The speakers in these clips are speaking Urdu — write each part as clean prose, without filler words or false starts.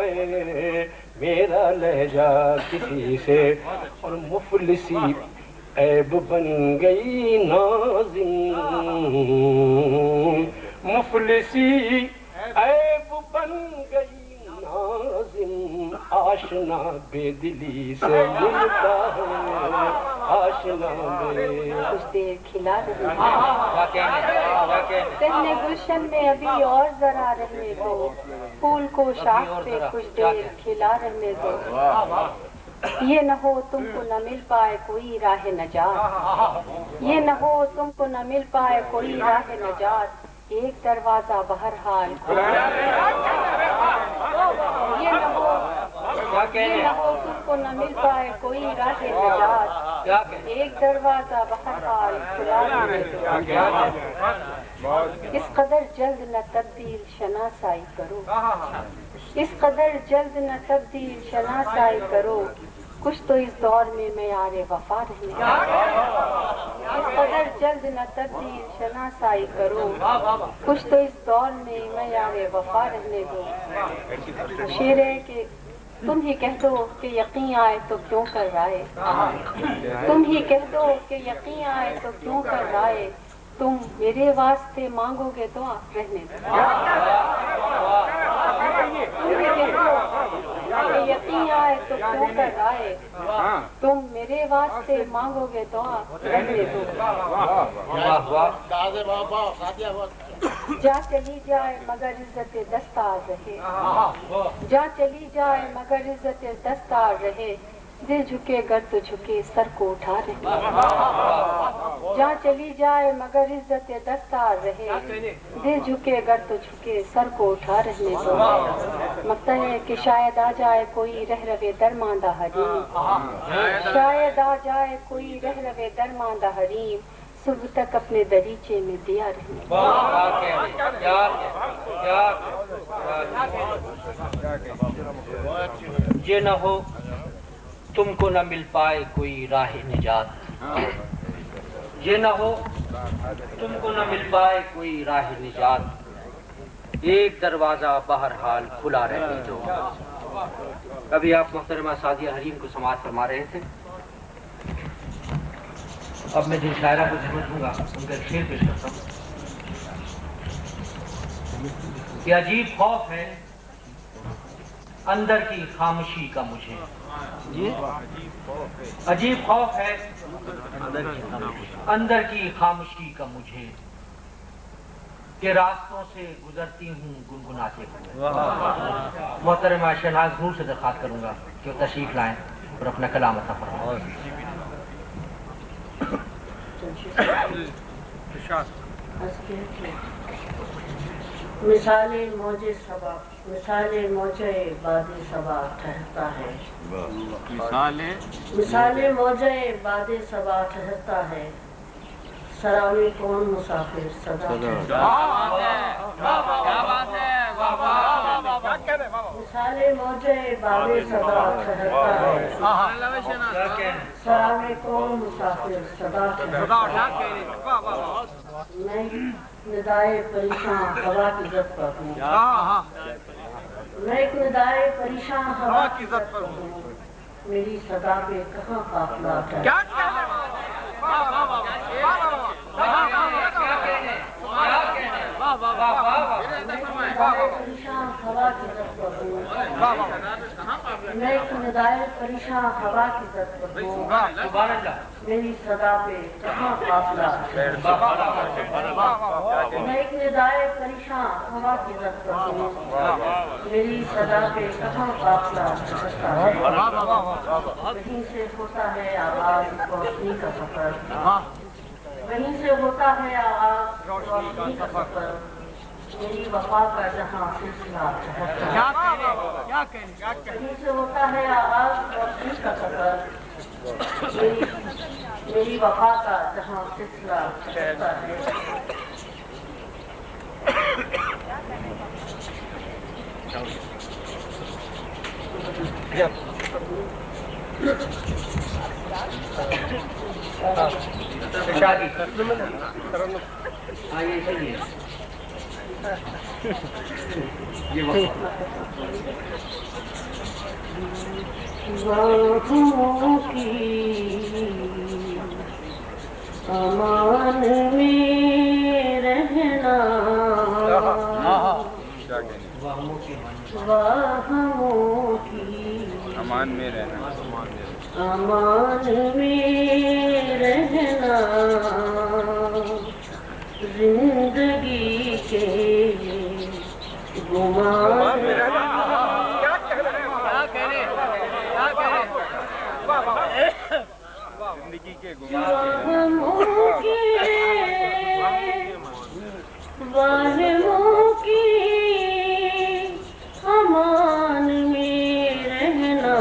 میں میرا لہجہ کسی سے، اور مفلسی عیب بن گئی ناظم، مفلسی عیب بن گئی ناظم، آشنا بے دلی سے ملتا ہے، آشنا بے کچھ دیر کھلا رہے تہنے گلشن میں ابھی اور ذرا رہنے دو، پھول کو شاخ پہ کچھ دیر کھلا رہنے دو، یہ نہ ہو تم کو نہ مل پائے کوئی راہ نجات، یہ نہ ہو تم کو نہ مل پائے کوئی راہ نجات، ایک دروازہ بہرحال یہ نہ ہو تم کو نہ مل پائے کوئی راہ نجات، ایک دروازہ بہرحال کھلا رہنے دو، اس قدر جلد نہ تبدیل شناسائی کرو، اس قدر جلد نہ تبدیل شناسائی کرو، کچھ تو اس دور میں معیار وفا رہنے دو، اس قدر جلد نہ تبدیل شناسائی کرو، کچھ تو اس دور میں معیار وفا رہنے دو، شعر ہے کہ تم ہی کہہ دو کہ یقین آئے تو کیوں کر رائے، تم ہی کہہ دو کہ یقین آئے تو کیوں کر رائے، تم میرے واسطے مانگو گے دعا رہنے دو، تم ہی کہہ دو کہ یقین آئے تو کیوں کر رائے، تم میرے واسطے مانگو گے دعا رہنے دو، جا چلی جائے مگر عزت دستار رہے، جا چلی جائے مگر عزت دستار رہے، دل جھکے گر تو جھکے سر کو اٹھا رہے، جا چلی جائے مگر عزت دستار رہے، دل جھکے گر تو جھکے سر کو اٹھا رہنے دو، مگتا ہے کہ شاید آ جائے کوئی رہ روے درماندہ حریم، شاید آ جائے کوئی رہ روے درماندہ حریم، صبح تک اپنے دریچے میں دیا رہنے دو، یہ نہ ہو تم کو نہ مل پائے کوئی راہ نجات، یہ نہ ہو تم کو نہ مل پائے کوئی راہ نجات، ایک دروازہ بہرحال کھلا رہنے دو۔ ابھی آپ محترمہ سعدیہ حریم کو سماعت فرما رہے تھے، اب میں جن شاعرہ کو ذمہ دوں گا ان کا شعر پیش کرتا ہوں کہ عجیب خوف ہے اندر کی خاموشی کا مجھے، عجیب خوف ہے اندر کی خاموشی کا مجھے، کہ راستوں سے گزرتی ہوں گنگناتے ہوئے۔ محترمہ شہناز نور سے درخواست کروں گا کہ وہ تشریف لائیں اور اپنا کلام عطا فرمائیں۔ مثال موجے صبا، مثال موجے باد صبا ٹھہرتا ہے، مثال موجے باد صبا ٹھہرتا ہے، سراوی کون مسافر صدا مثال موجے باد صبا ٹھہرتا ہے، سراوی کون مسافر صدا ٹھہرتا ہے، میں ندائے پریشان ہوا کی زد پر ہوں، میں ایک ندائے پریشان ہوا کی زد پر ہوں، میری صدا پہ کہاں قافلہ ٹھہرتا ہے، پریشان ہوا کی زد پر ہوں، میں ایک ندائے پریشان ہوا کی زد پر ہوں، میری صدا پہ کہاں قافلہ ٹھہرتا ہے، میں ایک ندائے پریشان ہوا کی زد پر ہوں، میری صدا پہ کہاں قافلہ ٹھہرتا ہے، وہیں سے ہوتا ہے آغاز روشنی کا سفر، وہیں سے ہوتا ہے آغاز روشنی کا سفر، میری وفا کا جہاں سلسلہ ٹھہرتا ہے، وہیں سے ہوتا ہے آغاز روشنی کا سفر، میری وفا کا جہاں سلسلہ ٹھہرتا ہے۔ شادی باہوں کی امان میں رہنا واہموں کی امان میں رہنا امان میں رہنا زندگی کے گمان زندگی کے واہموں کی امان میں رہنا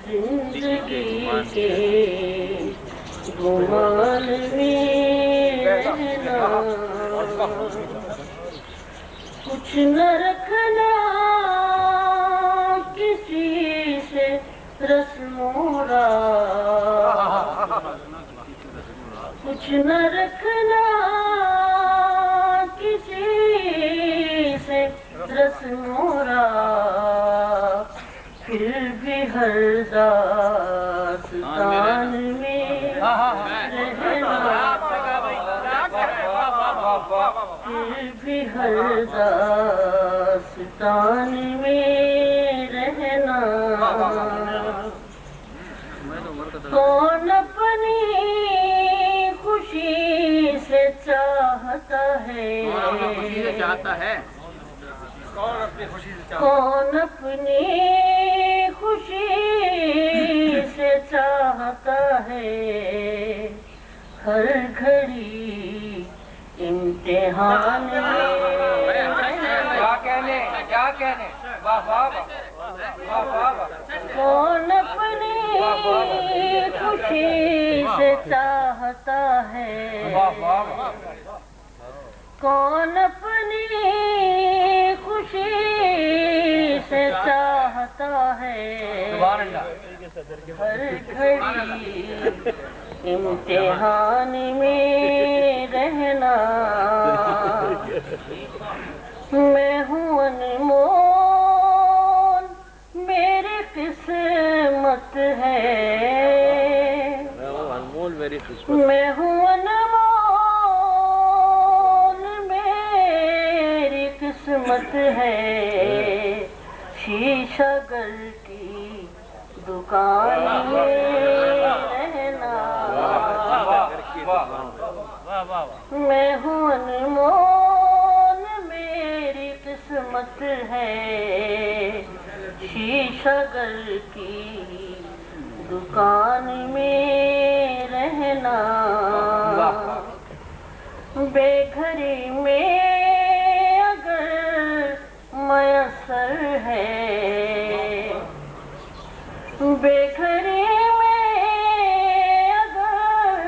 زندگی کے گمان میں رہنا کچھ نہ رکھنا کسی سے رسم و راہ کچھ نہ رکھنا کسی سے رسم و راہ پھر بھی ہر داستان میں رہنا پھر بھی ہر داستان میں رہنا کون اپنی خوشی سے چاہتا ہے کون اپنی خوشی سے چاہتا ہے ہر گھڑی امتحان کیا کہنے کون اپنی خوشی سے چاہتا ہے کون اپنی خوشی سے چاہتا ہے ہر گھڑی امتحان میں رہنا میں ہوں انمول میری قسمت ہے میں ہوں انمول میری قسمت ہے شیشہ گل کی دکان میں رہنا میں ہوں انمول میری قسمت ہے شیشہ گل کی دکان میں رہنا بے گھری میں اگر میسر ہے بے گھری میں اگر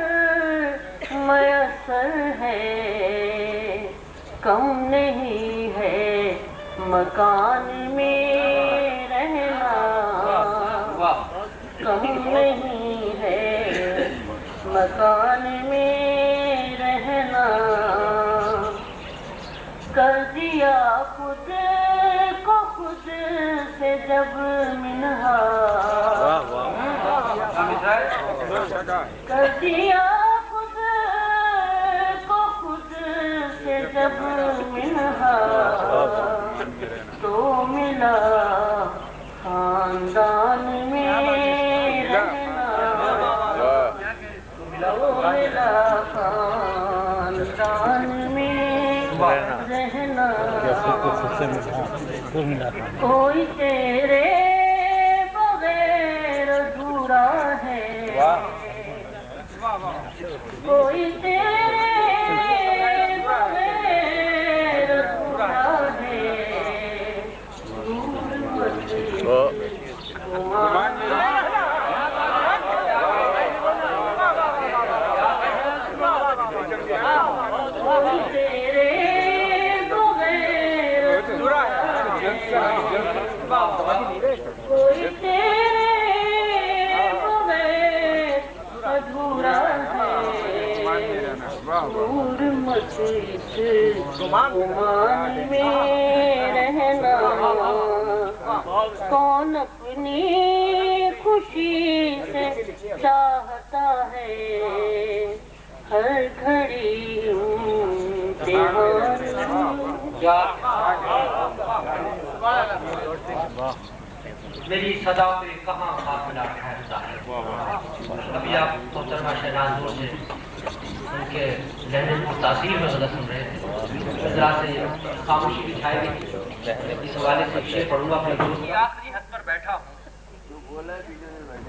میسر ہے کم نہیں ہے مکان میں رہنا کم نہیں ہے مکان میں رہنا کر دیا خود کو خود سے جب منہا کر دیا خود کو خود سے جب منہا تو ملا خاندان میں رہنا تو ملا خاندان میں رہنا کوئی تیرے بغیر ادھورا ہے کوئی تیرے بغیر ادھورا ہے دور کوئی تیرے بغیر کوئی تیرے بغیر ادھورا ہے دور مت گمان میں رہنا کون اپنی خوشی سے چاہتا ہے ہر گھڑی میری صدا پہ کہاں قافلہ ٹھہرتا ہے. ابھی آپ محترمہ شہناز نور سے ان کے لہجے کی تاثیر میں غلط سن رہے تھے. اس طرح سے خاموشی بھی چھائے گی. اس حوالے سے شعر پڑھوں گا اپنے دوست کی. آخری حد پر بیٹھا ہوں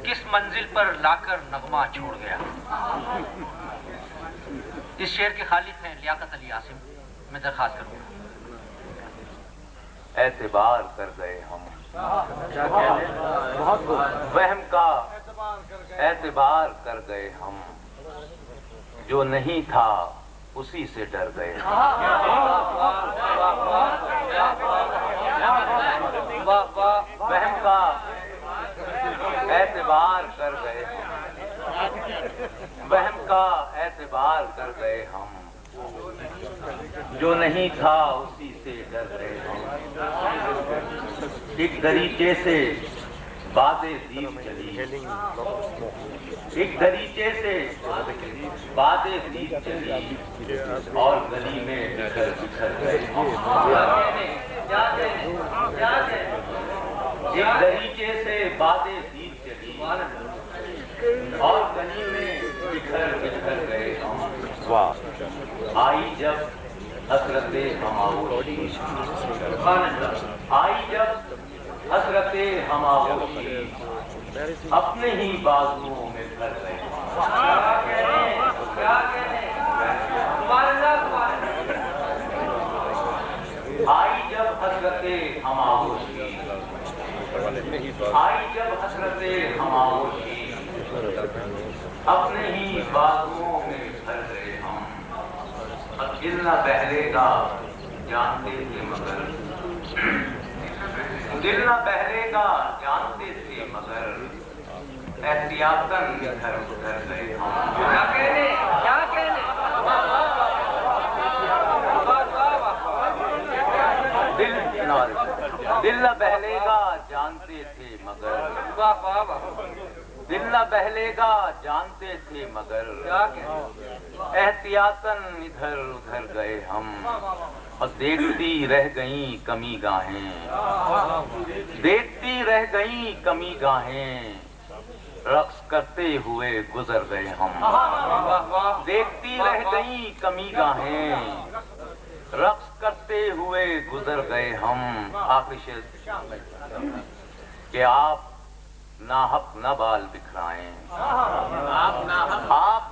کس منزل پر لا کر نغمہ چھوڑ گیا. اس شعر کے خالق ہیں لیاقت علی عاصم. میں درخواست کروں گا. اعتبار کر گئے ہم وہم کا اعتبار کر گئے ہم جو نہیں تھا اسی سے ڈر گئے ہم. وہم کا اعتبار کر گئے ہم وہم کا اعتبار کر گئے ہم جو نہیں تھا اسی سے ڈر گئے ہم. ایک دریچے سے باتیں دیر چلی ایک دریچے سے باتیں دیر چلی اور گلی میں بکھر بکھر گئے ہم. ایک دریچے سے باتیں دیر چلی اور گلی میں بکھر بکھر گئے ہم. آئی جب حسرت ہماغوشی آئی جب حسرت ہماغوشی اپنے ہی بازوؤں میں بھر گئے. آئی جب حسرت ہماغوشی آئی جب حسرت ہماغوشی اپنے ہی بازوؤں میں بھر گئے ہم. دل نہ بہلے گا جانتے تھے مگر دل نہ بہلے گا جانتے تھے مگر احتیاطاً ادھر ادھر گئے ہم. کیا کہنے دل نہ بہلے گا جانتے تھے مگر دل نہ بہلے گا جانتے تھے مگر احتیاطاً ادھر ادھر گئے ہم. اور دیکھتی رہ گئیں کمی گاہیں دیکھتی رہ گئیں کمی گاہیں رقص کرتے ہوئے گزر گئے ہم. دیکھتی رہ گئیں کمی گاہیں رقص کرتے ہوئے گزر گئے ہم. آخری شعر کہ آپ ناحق نہ بال بکھرائیں آپ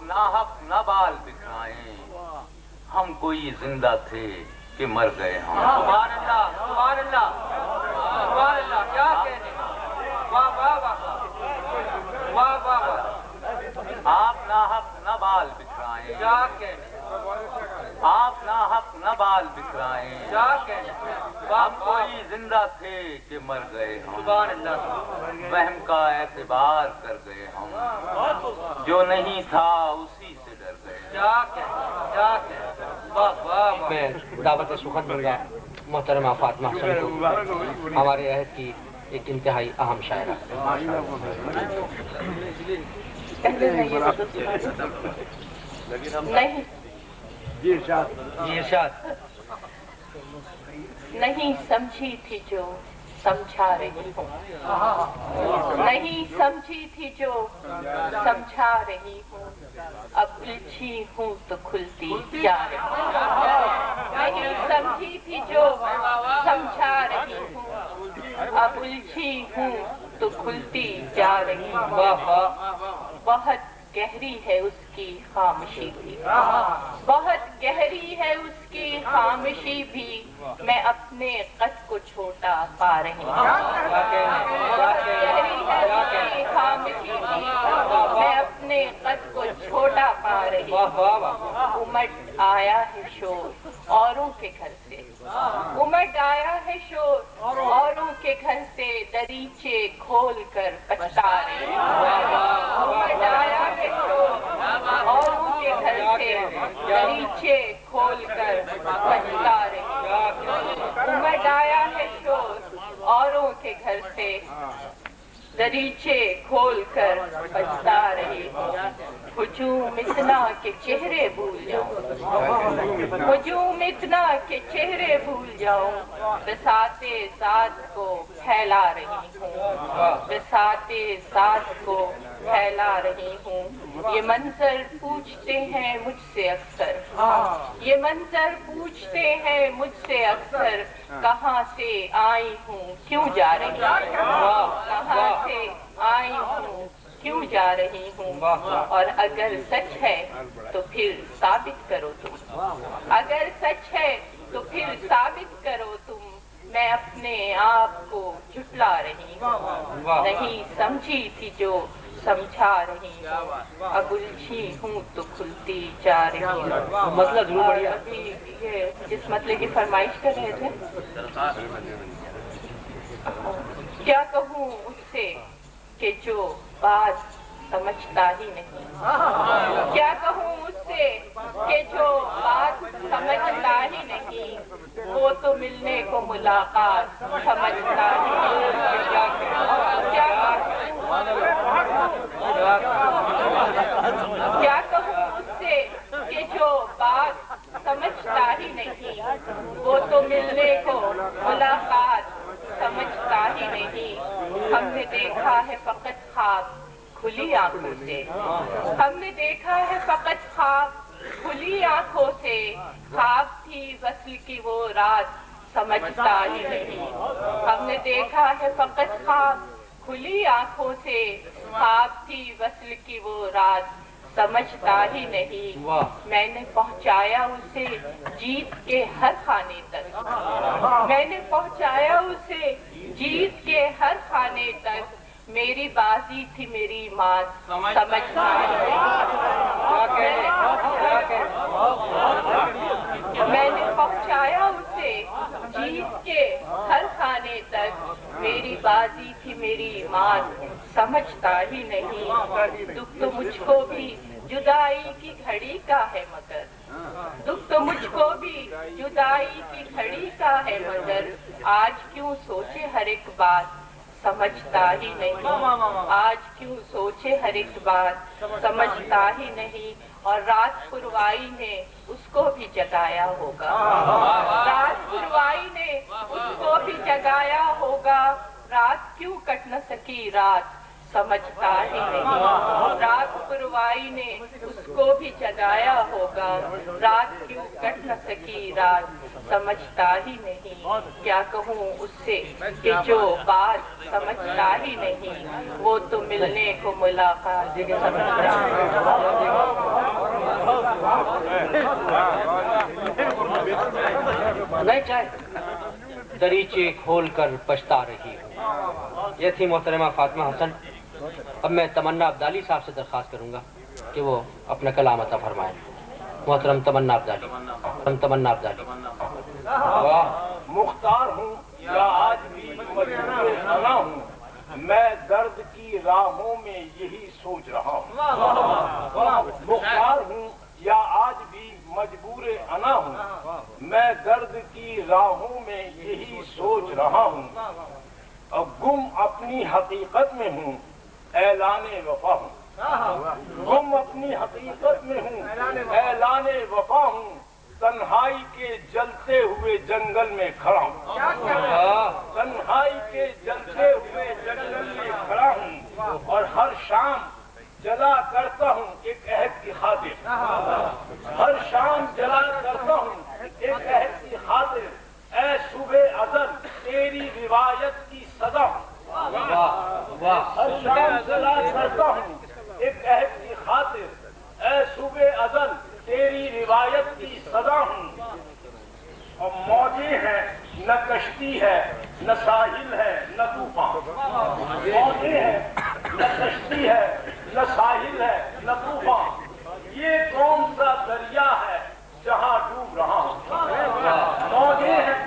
ناحق نہ بال بکھرائیں ہم کوئی زندہ تھے کہ مر گئے ہم. سبحان اللہ سبحان اللہ سبحان اللہ. کیا کہنے واہ واہ واہ واہ واہ واہ. آپ ناحق نہ بال بکھرائیں کیا کہنے آپ ناحق نہ بال بکھرائیں کیا کہنے ہم کوئی زندہ تھے کہ مر گئے ہم. سبحان اللہ. وہم کا اعتبار کر گئے ہم جو نہیں تھا اسی سے ڈر گئے. کیا کہنے کیا کہنے واہ واہ. میں دعوت سخن دوں گا محترمہ فاطمہ حسن کو ہمارے عہد کی ایک انتہائی اہم شاعرہ. نہیں جی ارشاد. نہیں سمجھی تھی جو سمجھا رہی ہوں نہیں سمجھی تھی جو سمجھا رہی ہوں اب الجھی ہوں تو کھلتی جا رہی ہوں. نہیں سمجھی تھی جو سمجھا رہی ہوں اب الجھی ہوں تو کھلتی جا رہی ہوں. بہت گہری ہے اس کی خاموشی بھی بہت گہری ہے اس کی خاموشی بھی میں اپنے قد کو چھوٹا پا رہی ہوں. گہری ہے اس کی خاموشی بھی میں اپنے قد کو چھوٹا پا رہی ہوں. امٹ آیا ہے شور اوروں کے گھر سے امٹ آیا ہے شور اوروں کے گھر سے دریچے کھول کر پچھتا رہے ہیں امٹ آیا ہے شور اوروں کے گھر سے دریچے کھول کر پچھتا رہے ہیں امٹ آیا ہے شور اوروں کے گھر سے دریچے کھول کر پچھتا رہی ہجوم اتنا کہ چہرے بھول جاؤں ہجوم اتنا کہ چہرے بھول جاؤں بساتے ساتھ کو پھیلا رہی ہوں بساتے ساتھ کو پھیلا رہی ہوں یہ منظر پوچھتے ہیں مجھ سے اکثر یہ منظر پوچھتے ہیں مجھ سے اکثر کہاں سے آئی ہوں کیوں جا رہی ہوں کہاں سے آئی ہوں کیوں جا رہی ہوں اور اگر سچ ہے تو پھر ثابت کرو تم اگر سچ ہے تو پھر ثابت کرو تم میں اپنے آپ کو جھٹلا رہی ہوں نہیں سمجھی تھی جو سمجھا رہی ہوں اب الجھی ہوں تو کھلتی جا رہی ہوں مسئلہ ضرور بڑھیا ابھی یہ جس مسئلے کی فرمائش کر رہے تھے کیا کہوں اس سے کہ جو بات سمجھتا ہی نہیں کیا کہوں اس سے کہ جو بات سمجھتا ہی نہیں وہ تو ملنے کو ملاقات سمجھتا ہی نہیں کیا کہوں اس سے کہ جو بات سمجھتا ہی نہیں وہ تو ملنے کو ملاقات سمجھتا ہی نہیں ہم نے دیکھا ہے فقط خواب کھلی آنکھوں سے ہم نے دیکھا ہے فقط خواب کھلی آنکھوں سے خواب تھی وصل کی وہ رات سمجھتا ہی نہیں ہم نے دیکھا ہے فقط خواب کھلی آنکھوں سے خواب تھی وصل کی وہ رات سمجھتا ہی نہیں میں نے پہنچایا اسے جیت کے ہر خانے تک میں نے پہنچایا اسے جیت کے ہر خانے تک میری بازی تھی میری مات سمجھتا ہی میں نے پہنچایا اسے جیت کے ہر خانے تک میری بازی تھی میری مات سمجھتا ہی نہیں دکھ تو مجھ کو بھی جدائی کی گھڑی کا ہے مگر دکھ تو مجھ کو بھی جدائی کی گھڑی کا ہے مگر آج کیوں سوچے ہر ایک بات سمجھتا ہی نہیں آج کیوں سوچے ہر ایک بات سمجھتا ہی نہیں اور رات پروائی نے اس کو بھی جگایا ہوگا رات پروائی نے اس کو بھی جگایا ہوگا رات کیوں کٹ نہ سکی رات سمجھتا ہی نہیں رات پروائی نے اس کو بھی جگایا ہوگا رات کیوں کٹ نہ سکی رات سمجھتا ہی نہیں کیا کہوں اس سے کہ جو بات سمجھتا ہی نہیں وہ تو ملنے کو ملاقات سمجھتا نہیں چاہے دریچے کھول کر پچھتا رہی ہوں یہ تھی محترمہ فاطمہ حسن اب میں تمنا ابدالی صاحب سے درخواست کروں گا کہ وہ اپنا کلام عطا فرمائیں محترم تمنا ابدالی مختار ہوں یا آج بھی مجبور انا ہوں میں درد کی راہوں میں یہی سوچ رہا ہوں مختار ہوں یا آج بھی مجبور انا ہوں میں درد کی راہوں میں یہی سوچ رہا ہوں اب گم اپنی حقیقت میں ہوں اعلان وفا ہوں گم اپنی حقیقت میں ہوں اعلان وفا ہوں تنہائی کے جلتے ہوئے جنگل میں کھڑا ہوں تنہائی کے جلتے ہوئے جنگل میں کھڑا ہوں اور ہر شام جلا کرتا ہوں ایک عہد کی خاطر ہر شام جلا کرتا ہوں ایک عہد کی خاطر اے صبح ازل تیری روایت کی صدا ہر شام جلا کرتا ہوں ایک عہد کی خاطر اے صبح ازل تیری روایت کی صدا ہوں اور موجیں ہیں نہ کشتی ہے نہ ساحل ہے نہ طوفان موجیں ہیں نہ کشتی ہے نہ ساحل ہے نہ طوفان یہ کون سا دریا ہے جہاں ڈوب رہا ہوں موجیں ہیں،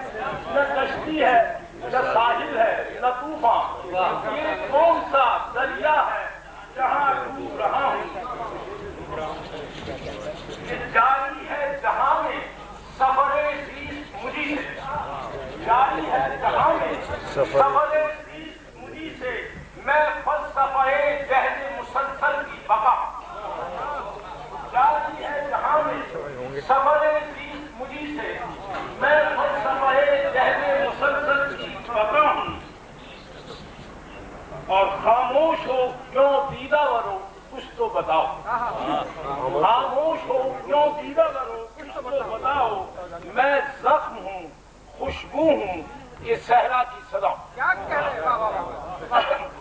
نہ کشتی ہے، نہ ساحل ہے، نہ طوفان، یہ کون سا دریا ہے جہاں ڈوب رہا ہوں؟ یہ جاری ہے جہاں میں سفر زیست مجھی سے، جاری ہے جہاں میں سفر زیست مجھی سے، میں فلسفہ جہد مسلسل کی بقا، جاری ہے جہاں میں سفر زیست مجھی سے، میں فلسفہ جہد مسلسل کی بقا ہوں، اور خاموش ہو کیوں دیدہ ورو کچھ تو بتاؤ، خاموش ہو کیوں دیدہ ورو کچھ تو بتاؤ، میں زخم ہوں خوشبو ہوں یہ صحرا کی صدا،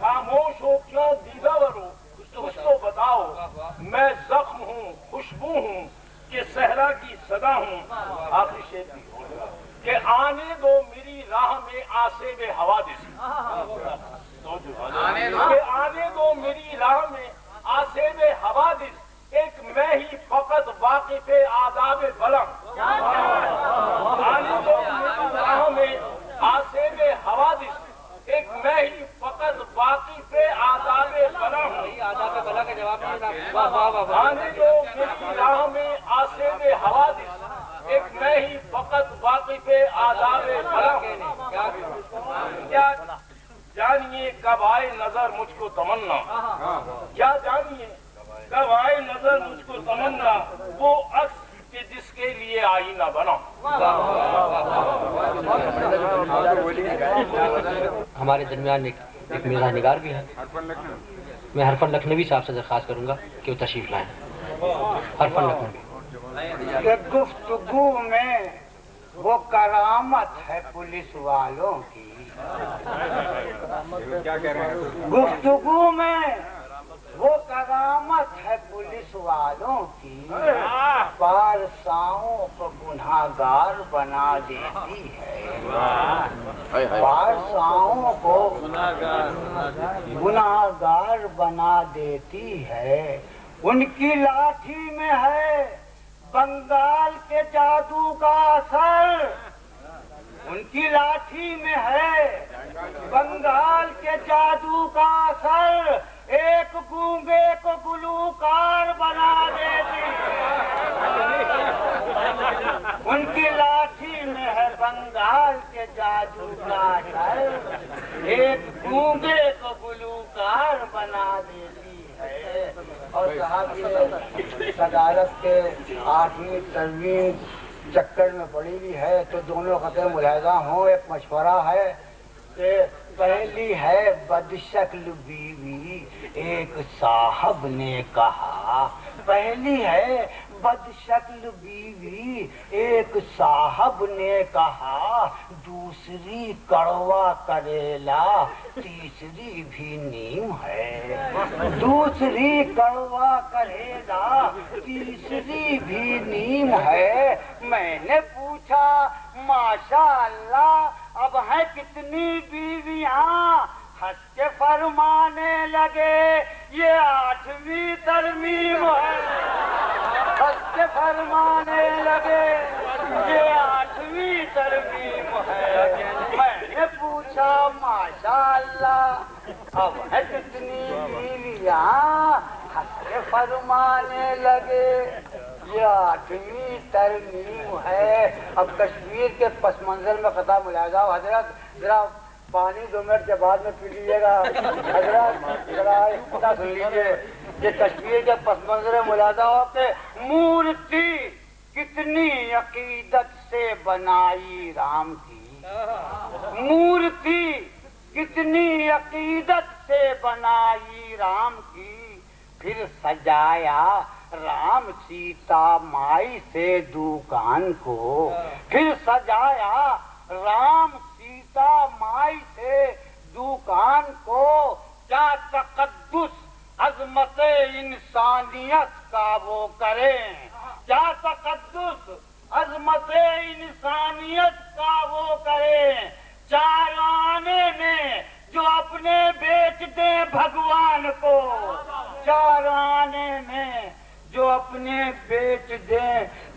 خاموش ہو کیوں دیدہ ورو کچھ تو بتاؤ، میں زخم ہوں خوشبو ہوں یہ صحرا کی صدا ہوں۔ آخری شعر بھی کہ آنے دو میری راہ میں آسیب حوادث، کہ آنے دو میری راہ میں آسیب حوادث، ایک میں ہی فقط واقف آداب بلند، آنے دو میری راہ میں آسیب حوادث، ایک میں ہی فقط واقف آداب بلند، آداب بلا کا جواب آنے دو میری راہ میں آسیب حوادث، ایک میں ہی فقط واقف آداب بلند، کیا جانیے کب آئے نظر مجھ کو تمنا، کیا جانیے کب آئے نظر مجھ کو تمنا، وہ عکس کہ جس کے لیے آئینہ بنا۔ ہمارے درمیان ایک میرا نگار بھی ہے، میں حرفن لکھنوی صاحب سے درخواست کروں گا کہ وہ تشریف لائیں۔ حرفن لکھنوی۔ کہ گفتگو میں وہ کرامت ہے پولیس والوں کی، گفتگو میں وہ کرامت ہے پولیس والوں کی، پارساؤں کو گناہگار بنا دیتی ہے، پارساؤں کو گناہگار بنا دیتی ہے، ان کی لاٹھی میں ہے بنگال کے جادو کا اثر، ان کی لاٹھی میں ہے بنگال کے جادو کا اثر، ایک گونگے کو گلوکار بنا دیتی، ان کی لاٹھی میں ہے بنگال کے جادو کا اثر، ایک گونگے کو گلوکار بنا دیتی ہے۔ اور صاحب یہ صدارت کے 8ویں ترمیم چکر میں پڑی ہوئی ہے تو دونوں خطے ملاحظہ ہوں، ایک مشورہ ہے کہ پہلی ہے بدشکل بیوی، ایک صاحب نے کہا، پہلی ہے بدشکل بیوی ایک صاحب نے کہا، دوسری کڑوا کریلا تیسری بھی نیم ہے، دوسری کڑوا کریلا تیسری بھی نیم ہے۔ میں نے پوچھا ماشاء اللہ اب ہیں کتنی بیویاں، ہنس کے فرمانے لگے یہ 8ویں ترمیم ہے، ہنس کے فرمانے لگے یہ 8ویں ترمیم ہے۔ میں نے پوچھا ماشاء اللہ اب ہے کتنی بیویاں، ہنس کے فرمانے لگے یہ 8ویں ترمیم ہے۔ اب کشمیر کے پس منظر میں قطع ملاحظہ ہو حضرت، ذرا پانی 2 منٹ کے بعد میں پی لیجیے گا حضرت، ذرا قطع سن لیجیے کہ کشمیر کے پس منظر میں ملاحظہ ہو کہ مورتی کتنی عقیدت سے بنائی رام کی، مورتی کتنی عقیدت سے بنائی رام کی، پھر سجایا رام سیتا مائی سے دکان کو، پھر سجایا رام سیتا مائی سے دکان کو، کیا تقدس عظمت انسانیت کا وہ کریں، کیا تقدس عظمت انسانیت کا وہ کریں، 4 آنے میں جو اپنے بیچ دیں بھگوان کو، 4 آنے میں جو اپنے بیچ دیں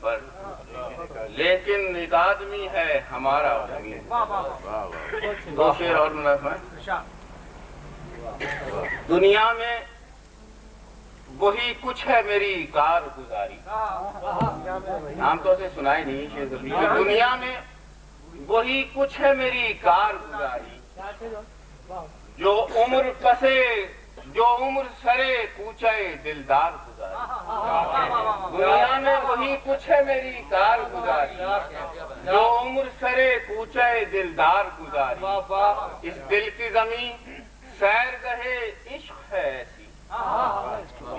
پر، لیکن ایک آدمی ہے ہمارا زمین۔ دو شعر اور منافع۔ دنیا میں وہی کچھ ہے میری کارگزاری، عام طور سے سنائی نہیں شعر کبھی۔ دنیا میں وہی کچھ ہے میری کارگزاری، جو عمر سرے کوچے دلدار گزاری۔ دنیا میں وہی کچھ ہے میری کارگزاری، جو عمر سرے کوچے دلدار گزاری۔ اس دل کی زمین سیر گہے عشق ہے ایسی،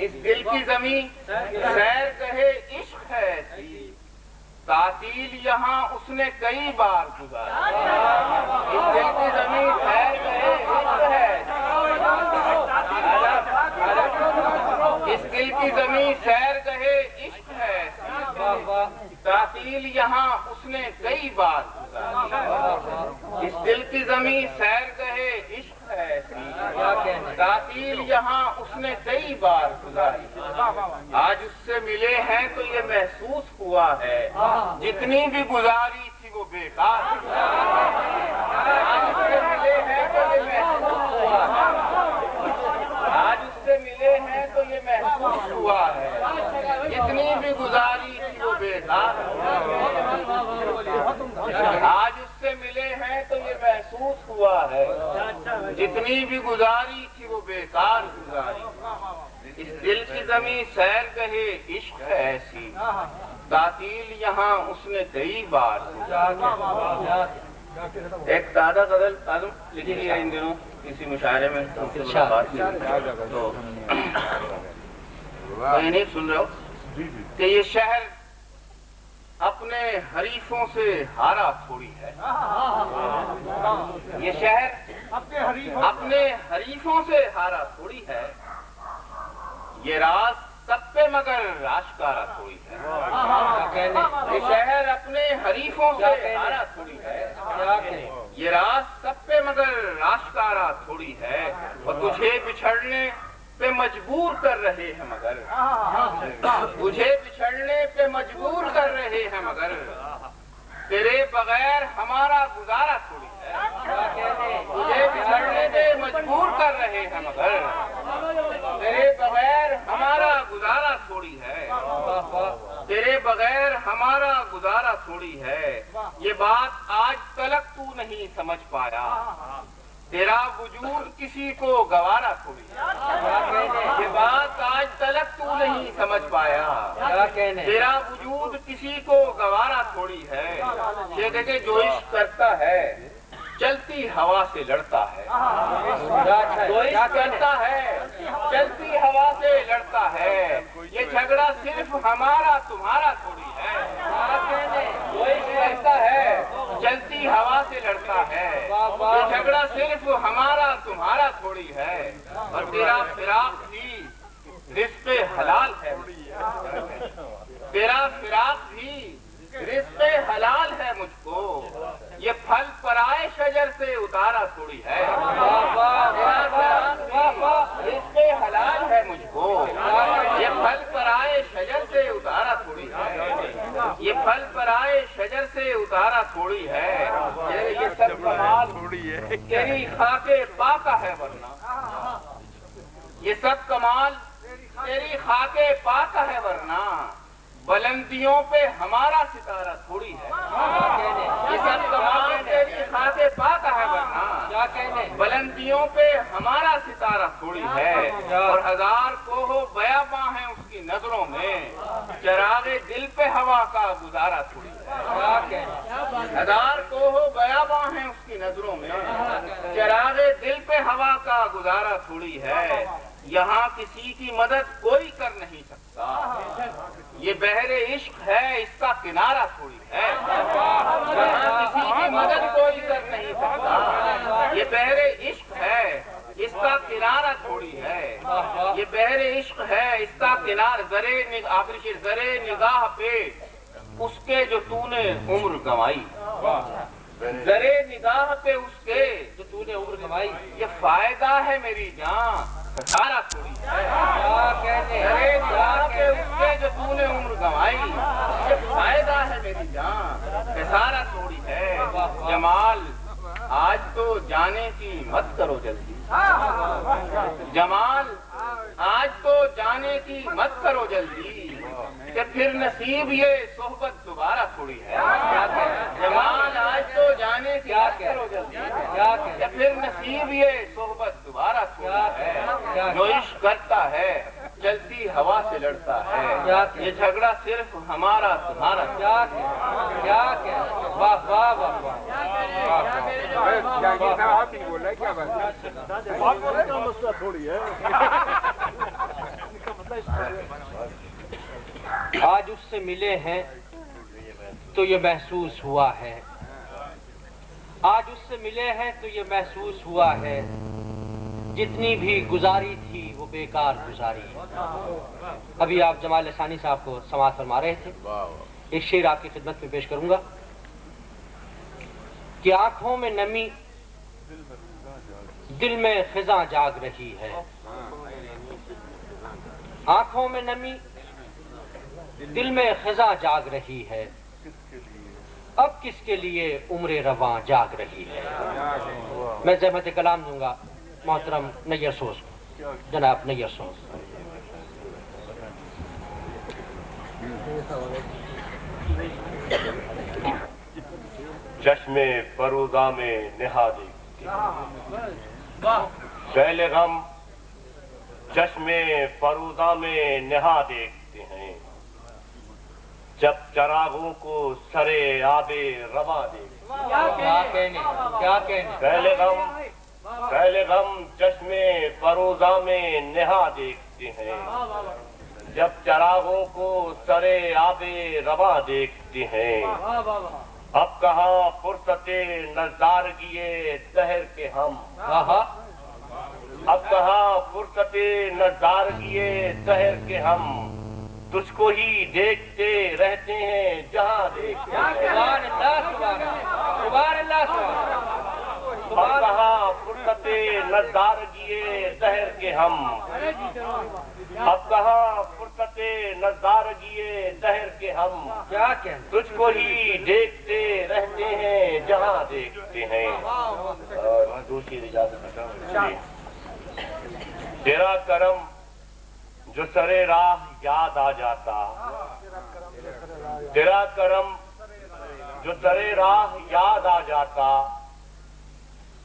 اس دل کی زمین سیر گہے عشق ہے ایسی، تعطیل یہاں اس نے کئی بار گزاری۔ اس دل کی زمین سیر گہے عشق ہے، اس دل کی زمین سیر گہے عشق ہے، تعطیل یہاں اس نے کئی بار گزاری۔ اس دل کی زمین سیر گہے عشق ہے، تعطیل یہاں اس نے کئی بار گزاری۔ آج اس سے ملے ہیں تو یہ محسوس ہوا ہے، جتنی بھی گزاری تھی وہ بیکار۔ آج اس سے ملے ہیں تو یہ محسوس ہوا ہے، آج اس سے ملے ہیں تو یہ محسوس ہوا ہے، جتنی بھی گزاری تھی وہ بیکار۔ آج اس سے ملے ہیں تو یہ محسوس ہوا ہے، جتنی بھی گزاری تھی وہ بیکار گزاری۔ اس دل کی زمین سیر گہے عشق ہے ایسی، تعطیل یہاں اس نے کئی بار گزاری۔ ایک تازہ غزل لکھی ہے ان دنوں کسی مشاعرے میں، تو نہیں سن رہے ہو کہ یہ شہر اپنے حریفوں سے ہارا تھوڑی ہے، یہ شہر اپنے حریفوں سے ہارا تھوڑی ہے، یہ راز سب پہ مگر آشکارا تھوڑی ہے۔ یہ شہر اپنے حریفوں سے ہارا تھوڑی ہے، یہ راز سب پہ مگر آشکارا تھوڑی ہے، اور تجھے بچھڑنے پہ مجبور کر رہے ہیں مگر، تجھے بچھڑنے پہ مجبور کر رہے ہیں مگر، تیرے بغیر ہمارا گزارا تھوڑی ہے۔ تجھے بچھڑنے پہ مجبور کر رہے ہیں مگر، تیرے بغیر ہمارا گزارا تھوڑی ہے، تیرے بغیر ہمارا گزارا تھوڑی ہے۔ یہ بات آج تلک تو نہیں سمجھ پایا، تیرا وجود کسی کو گوارا تھوڑی ہے۔ یہ بات آج تلک تو نہیں سمجھ پایا، تیرا وجود کسی کو گوارا تھوڑی ہے۔ یہ دیکھے جو عشق کرتا ہے چلتی ہوا سے لڑتا ہے، جو عشق کرتا ہے چلتی ہوا سے لڑتا ہے، یہ جھگڑا صرف ہمارا تمہارا تھوڑی ہے۔ جو عشق کرتا ہے چلتی ہوا سے لڑتا ہے، یہ جھگڑا صرف ہمارا تمہارا تھوڑی ہے، اور تیرا فراق بھی رزق حلال ہے، تیرا فراق بھی رزق حلال ہے مجھ کو، یہ پھل پرائے شجر سے اتارا تھوڑی ہے۔ رزق حلال ہے مجھ کو، یہ پھل پرائے شجر سے اتارا تھوڑی ہے، یہ پھل پرائے شجر سے اتارا تھوڑی ہے۔ یہ سب کمال تیری خاک پاکہ ہے ورنہ، یہ سب کمال تیری خاک پاکہ ہے ورنہ، بلندیوں پہ ہمارا ستارہ تھوڑی ہے۔ یہ سب کمال تیری خاک پاکہ ہے ورنہ، بلندیوں پہ ہمارا ستارہ تھوڑی ہے، اور ہزار کوہ بیاباں ہیں اس کی نظروں میں، چراغ دل پہ ہوا کا گزارا تھوڑی ہے۔ ہزار کوہ بیاباں ہیں اس کی نظروں میں، چراغ دل پہ ہوا کا گزارا تھوڑی ہے۔ یہاں کسی کی مدد کوئی کر نہیں سکتا، یہ بحر عشق ہے اس کا کنارہ تھوڑی ہے۔ یہاں کسی کی مدد کوئی کر نہیں سکتا، یہ بحر عشق ہے اس کا کنارہ تھوڑی ہے، یہ بحر عشق ہے اس کا کنارہ۔ آخری شعر، زرے نگاہ پہ اس کے جو تو نے عمر گنوائی، زرے نگاہ پہ اس کے جو تو نے عمر گنوائی، یہ فائدہ ہے میری جان خسارہ تھوڑی ہے۔ ارے جان کے اس کے جو تو نے عمر گنوائی، یہ فائدہ ہے میری جان، خسارہ تھوڑی ہے۔ جمال آج تو جانے کی مت کرو جلدی، جمال آج تو جانے کی مت کرو جلدی، کہ پھر نصیب یہ صحبت دوبارہ تھوڑی ہے۔ جمال آج تو جانے کی مت کرو جلدی، کہ پھر نصیب یہ صحبت دوبارہ تھوڑی ہے۔ جو عشق کرتا ہے چلتی ہوا سے لڑتا ہے، یہ جھگڑا صرف ہمارا تمہارا۔ واہ واہ واہ واہ، آپ نہیں بول رہے، کیا بات مسئلہ تھوڑی ہے۔ آج اس سے ملے ہیں تو یہ محسوس ہوا ہے، آج اس سے ملے ہیں تو یہ محسوس ہوا ہے، جتنی بھی گزاری تھی وہ بیکار گزاری ہے۔ ابھی آپ جمال لسانی صاحب کو سماعت فرما رہے تھے، ایک شعر آپ کی خدمت میں پیش کروں گا کہ آنکھوں میں نمی دل میں خزاں جاگ رہی ہے، آنکھوں میں نمی دل میں خزاں جاگ رہی ہے، اب کس کے لیے عمر رواں جاگ رہی ہے۔ میں زحمت کلام دوں گا محترم نیر سوز کو، جناب نیر سوز۔ چشم فروزہ میں نہادے پہلے غم چشم فروزہ میں نہا دیکھتے ہیں، جب چراغوں کو سرے آب رواں دیکھتے ہیں۔ پہلے غم چشم فروزہ میں نہا دیکھتے ہیں، جب چراغوں کو سرے آب رواں دیکھتے ہیں۔ اب کہاں فرصت نظارگی دہر کے ہم، اب کہاں فرصت نظارگی دہر کے ہم، تجھ کو ہی دیکھتے رہتے ہیں جہاں دیکھتے ہیں۔ اب کہاں فرصت نظارگی دہر کے ہم، اب کہاں فرصت نظارگی دہر کے ہم، تجھ کو ہی دیکھتے رہتے ہیں جہاں دیکھتے ہیں۔ اور دوسری اجازت تیرا کرم جو سرے راہ یاد آ جاتا، تیرا کرم جو سرے راہ یاد آ جاتا،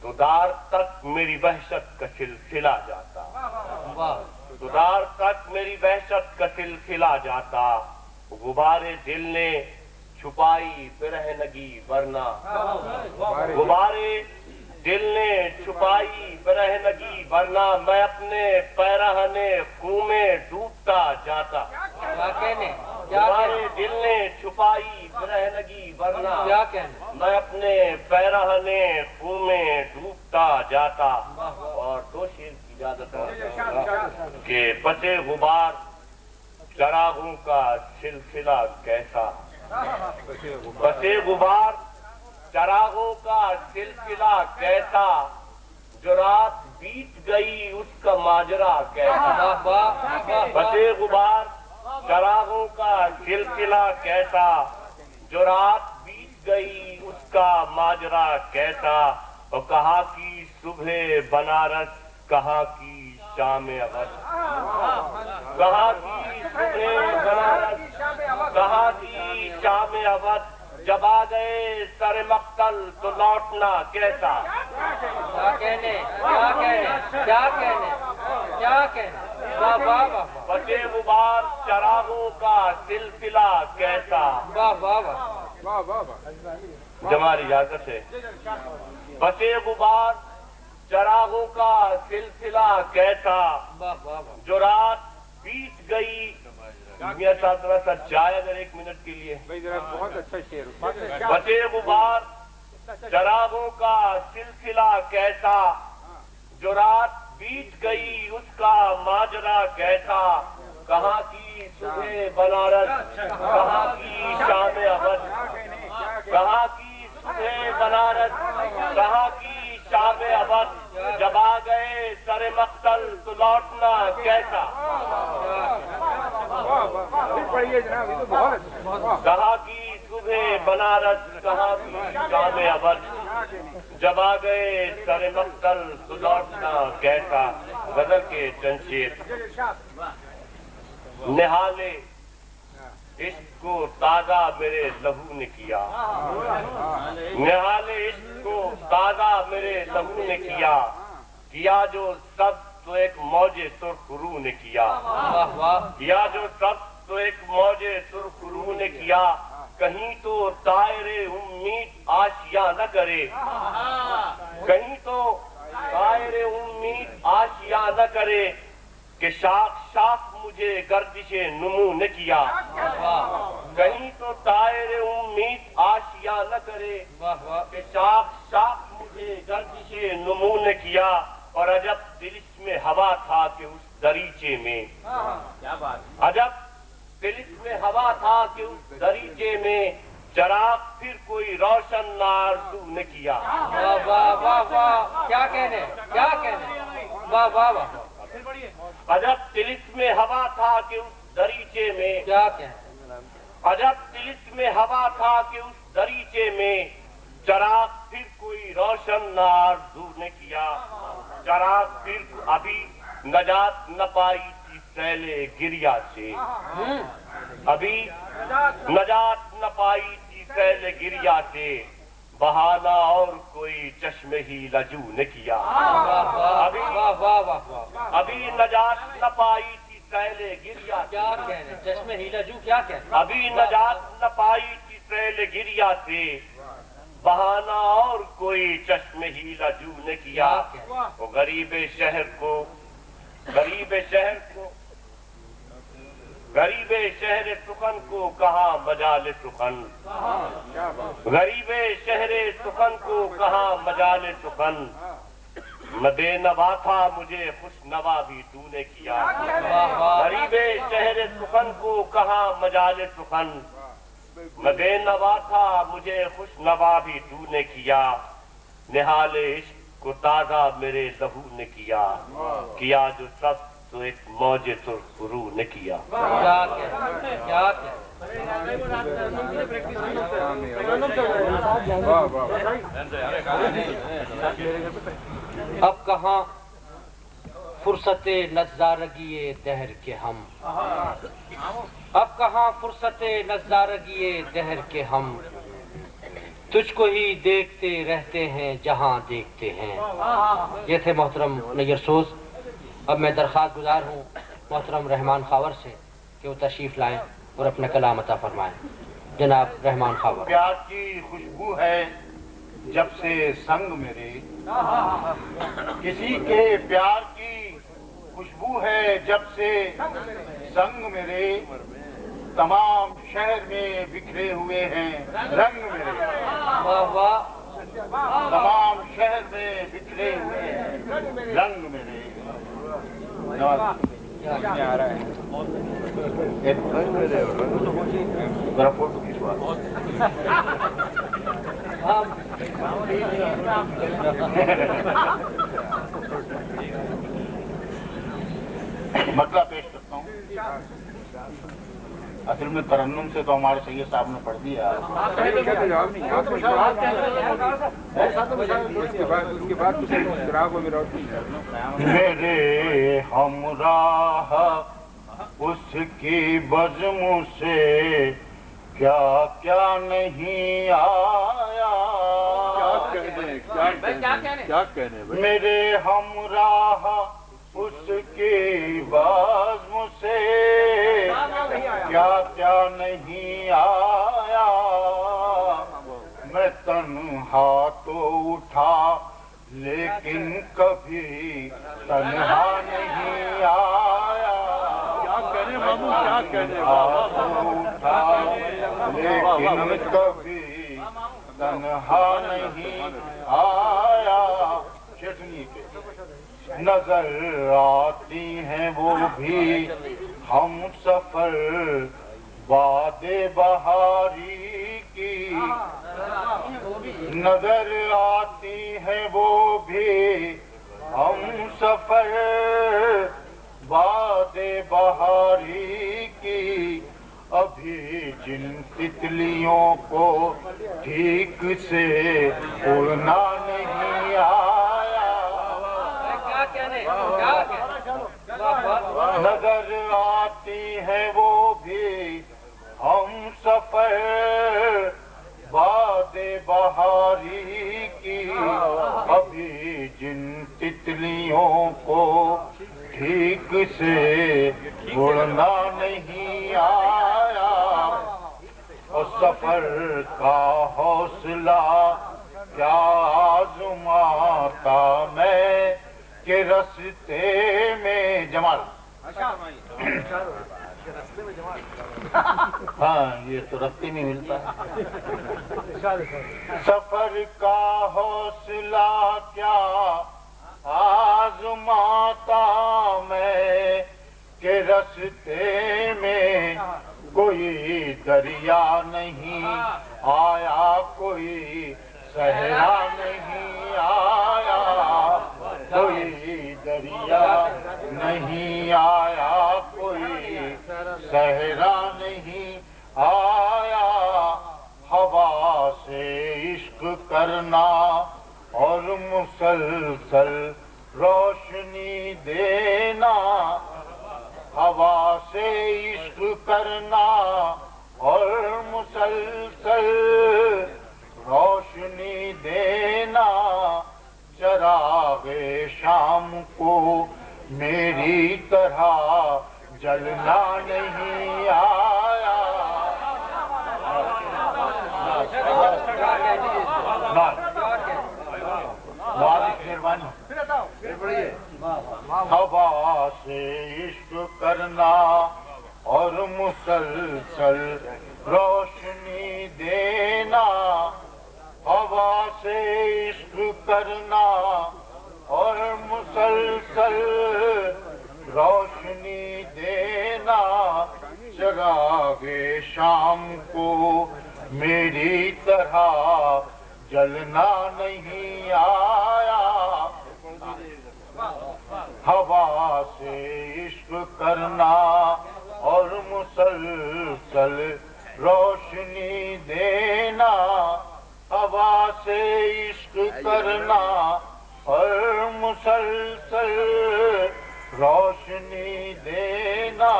تو دار تک میری وحشت کا سلسلہ جاتا، تو دار تک میری وحشت کا سلسلہ جاتا۔ غبارے دل نے چھپائی برہنگی ورنہ، غبارے دل نے چھپائی برہنگی ورنہ، میں اپنے پیرہنے خون میں ڈوبتا جاتا۔ غبارے دل نے چھپائی برہنگی ورنہ، میں اپنے پیرہنے خون میں ڈوبتا جاتا۔ اور دو شعر کی اجازت ہے کہ پتے غبار چراغوں کا سلسلہ کیسا، پتے غبار چراغوں کا سلسلہ کیسا، جو رات بیت گئی اس کا ماجرا کیسا۔ پتے غبار چراغوں کا سلسلہ کیسا، جو رات بیت گئی اس کا ماجرا کیسا۔ اور کہاں کی صبح بنارس، کہاں کی شام اودھ، کہاں کی صبح بنارس، کہاں کی شام اودھ، جب آ گئے سر مقتل تو لوٹنا کیسا۔ پتے غبار چراغوں کا سلسلہ کیسا۔ جمال اجازت ہے۔ پتے غبار چراغوں کا سلسلہ کیسا، جو رات بیت گئی۔ میاں صاحب ذرا سا چائے اگر ایک منٹ کے لیے۔ بہت اچھا شعر۔ پتے غبار چراغوں کا سلسلہ کیسا، جو رات بیت گئی اس کا ماجرا کیسا۔ کہاں کی صبح بنارس، کہاں کی شام اودھ، کہاں کی صبح بنارس، کہاں کی شام ابد جب آ گئے سر مقتل تو لوٹنا کیسا؟ پڑھیے جناب، یہ تو بہت کہاں کی صبح بنارس کہاں کی شام ابد جب آ گئے سر مقتل تو لوٹنا کیسا؟ غزل کے چند شعر۔ نہالے عشق کو تازہ میرے لہو نے کیا، نہالے عشق کو تازہ میرے لہو نے کیا جو سب تو ایک موج سرخ روح نے کیا، کیا جو سب تو ایک موج سرخ روح نے کیا، کہیں تو طائر امید آشیاں نہ کرے، کہیں تو طائر امید آشیاں نہ کرے کہ شاخ شاخ مجھے گردش نمو نے کیا، کہیں تو طائر امید آشیاں نہ کرے کہ شاخ شاخ مجھے گردش نمو نے کیا، اور عجب دل اس میں ہوا تھا کہ اس دریچے میں، عجب دل اس میں ہوا تھا کہ اس دریچے میں چراغ پھر کوئی روشن آرزو نے کیا۔ واہ واہ واہ واہ، کیا کہنے، کیا کہنے، واہ واہ واہ، عجب تلس میں ہوا تھا کہ اس دریچے میں، کیا کہنے، عجب تلس میں ہوا تھا کہ اس دریچے میں چراغ پھر کوئی روشن آرزو نے کیا، چراغ پھر ابھی نجات نہ پائی تھی سیلے گریا سے، ابھی نجات نہ پائی تھی سیلے گریا سے، بہانا اور کوئی چشم ہی لجو نے کیا، ابھی واہ واہ واہ واہ، ابھی نجات نہ پائی تھی سیلے گریا سے، کیا کہنے، چشم ہیلا جو، کیا کہنے، ابھی نجات نہ پائی تھی سیل گریا سے، بہانا اور کوئی چشم ہی لجو نے کیا، وہ غریب شہر کو، غریب شہر کو، غریب شہر سخن کو کہاں مجال سخن، غریب شہر سخن کو کہاں مجال سخن، میں بے نوا تھا مجھے خوش نوا بھی تو نے کیا، غریب شہر سخن کو کہاں مجال سخن، میں بے نوا تھا مجھے خوش نوا بھی تو نے کیا، نہال عشق کو تازہ میرے لہو نے کیا جو سب تو ایک موج سرخ روح نے کیا۔ کیا کہنے، کیا کہنے، اب کہاں فرصت نظارگی دہر کے ہم، اب کہاں فرصت نظارگی دہر کے ہم، تجھ کو ہی دیکھتے رہتے ہیں جہاں دیکھتے ہیں۔ یہ تھے محترم نیر سوز۔ اب میں درخواست گزار ہوں محترم رحمان خاور سے کہ وہ تشریف لائیں اور اپنا کلام عطا فرمائیں۔ جناب رحمان خاور۔ پیار کی خوشبو ہے جب سے سنگ میرے، کسی کے پیار کی خوشبو ہے جب سے سنگ میرے، تمام شہر میں بکھرے ہوئے ہیں رنگ میرے، واہ واہ، تمام شہر میں بکھرے ہوئے ہیں رنگ میرے۔ آ رہا ہے، ذرا فوٹو کھینچوا۔ مسئلہ پیش کرتا ہوں، اصل میں ترنم سے تو ہمارے سید صاحب نے پڑھ دیا، اس کے بعد چراغوں میں روشنی ہے۔ میرے ہمراہ اس کی بزم سے کیا کیا نہیں آیا، کیا کہنے میرے ہمراہ اس کی بزم سے کیا کیا نہیں آیا، میں تنہا تو اٹھا لیکن کبھی تنہا نہیں آیا، کیا کہنے اٹھا لیکن کبھی تنہا نہیں آیا، چٹنی کے نظر آتی ہیں وہ بھی ہم سفر باد بہاری کی، نظر آتی ہیں وہ بھی ہم سفر باد بہاری کی، ابھی جن تتلیوں کو ٹھیک سے اڑنا نہیں آیا، نظر آتی ہیں وہ بھی ہم سفر باد بہاری کی، ابھی جن تتلیوں کو ٹھیک سے اڑنا نہیں آیا، اور سفر کا حوصلہ کیا آزماتا میں کہ رستے میں جمال، ہاں یہ تو رستے میں ملتا ہے، سفر کا حوصلہ کیا آزماتا میں کہ رستے میں کوئی دریا نہیں آیا، کوئی صحرا نہیں آیا، کوئی دریا نہیں آیا، کوئی صحرا نہیں آیا، ہوا سے عشق کرنا اور مسلسل روشنی دینا، ہوا سے عشق کرنا اور مسلسل روشنی دینا، چراغ شام کو میری طرح جلنا نہیں آیا، ہوا سے عشق کرنا اور مسلسل روشنی دینا، ہوا سے عشق کرنا اور مسلسل روشنی دینا، چراغ شام کو میری طرح جلنا نہیں آیا، ہوا سے عشق کرنا اور مسلسل روشنی دینا، ہوا سے عشق کرنا اور مسلسل روشنی دینا،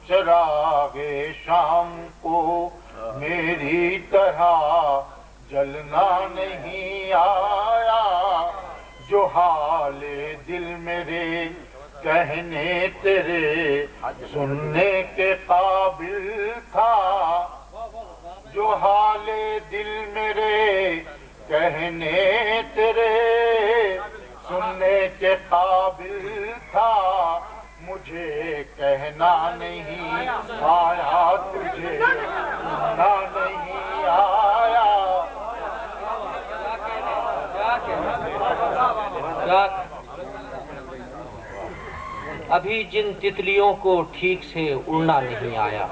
چراغ شام کو میری طرح جلنا نہیں آیا، جو حال دل میرے کہنے تیرے سننے کے قابل تھا، جو حال دل میرے کہنے تیرے سننے کے قابل تھا، مجھے کہنا نہیں آیا، تجھے سننا نہیں آیا، ابھی جن تتلیوں کو ٹھیک سے اڑنا نہیں آیا۔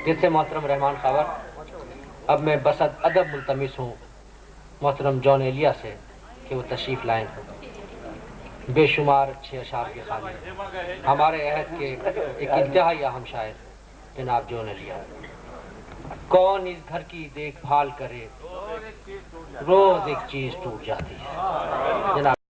جیسے محترم رحمان خاور، اب میں بسد ادب ملتمس ہوں محترم جون ایلیا سے کہ وہ تشریف لائیں، بے شمار اچھے اشعار کے خالق، ہمارے عہد کے ایک انتہائی اہم شاعر جناب جون ایلیا۔ کون اس گھر کی دیکھ بھال کرے، روز ایک چیز ٹوٹ جاتی ہے۔ جناب